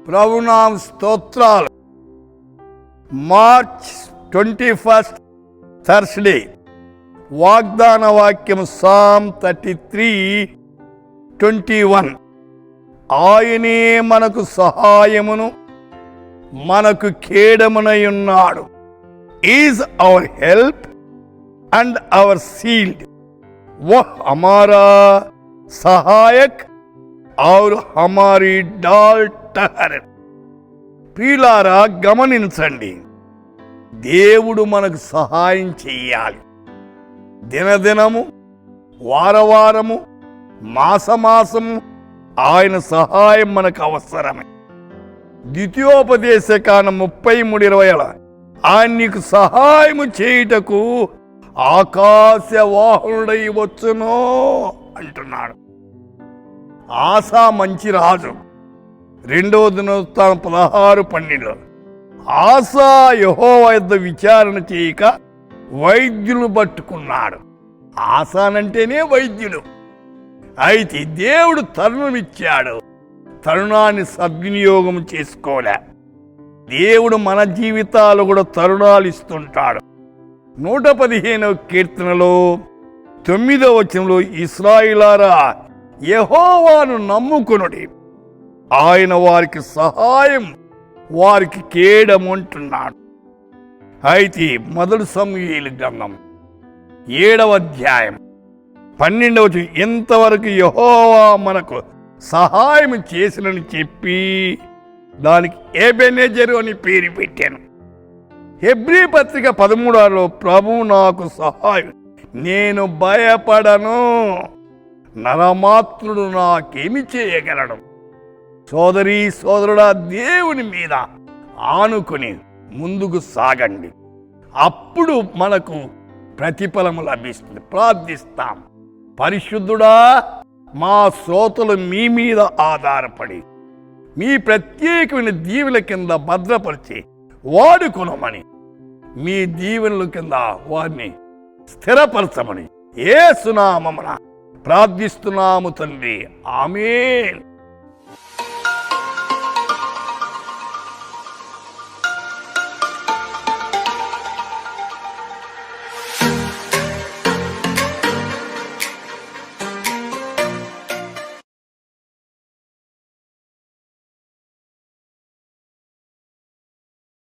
ప్రభునామ స్తోత్రాలు. March 21 Thursday వాగ్దాన వాక్యం Psalm 33:21. ఆయనే మనకు సహాయమును మనకు కేడమునై ఉన్నాడు. Is our help and our shield. వह हमारा सहायक और हमारी ढाल ठहर. ప్రియులారా, గమనించండి, దేవుడు మనకు సహాయం చెయ్యాలి. దినదినము, వారవారము, మాసమాసము ఆయన సహాయం మనకు అవసరమే. ద్వితీయోపదేశకాండం 33:20 ఆయన నీకు సహాయము చేయుటకు ఆకాశవాహనుడై వచ్చును అంటున్నాడు. ఆసా మంచి రాజు. 2వ దినవృత్తాంతం 16:12 ఆసా యెహోవా యొద్ద విచారణ చేయక వైద్యులు పట్టుకున్నాడు. ఆసానంటేనే వైద్యుడు. అయితే దేవుడు తరుణం ఇచ్చాడు, తరుణాన్ని సద్వినియోగం చేసుకోలే. దేవుడు మన జీవితాలు కూడా తరుణాలు ఇస్తుంటాడు. 115వ కీర్తనలో 9వ వచనంలో ఇశ్రాయేలులారా యెహోవాను నమ్ముకొనుడి, ఆయన వారికి సహాయం, వారికి కేడము అంటున్నాడు. అయితే 1 సమూయేలు గ్రంథం 7వ అధ్యాయం 12వ వచనం ఇంతవరకు యెహోవా మనకు సహాయం చేసినని చెప్పి దానికి ఎబెనెజరు అని పేరు పెట్టాను. హెబ్రీ పత్రిక 13:6 ప్రభువు నాకు సహాయం, నేను భయపడను, నరమాత్రుడు నాకేమి చేయగలడు. సోదరీ సోదరుడా, దేవుని మీద ఆనుకుని ముందుకు సాగండి. అప్పుడు మనకు ప్రతిఫలము లభిస్తుంది. ప్రార్థిస్తాం. పరిశుద్ధుడా, మా శ్రోతలు మీ మీద ఆధారపడి మీ ప్రత్యేకమైన దీవెన కింద భద్రపరిచి వాడుకొనమని, మీ దీవెనల కింద వారిని స్థిరపరచమని యేసు నామమున ప్రార్థిస్తున్నాము తండ్రి. ఆమేన్.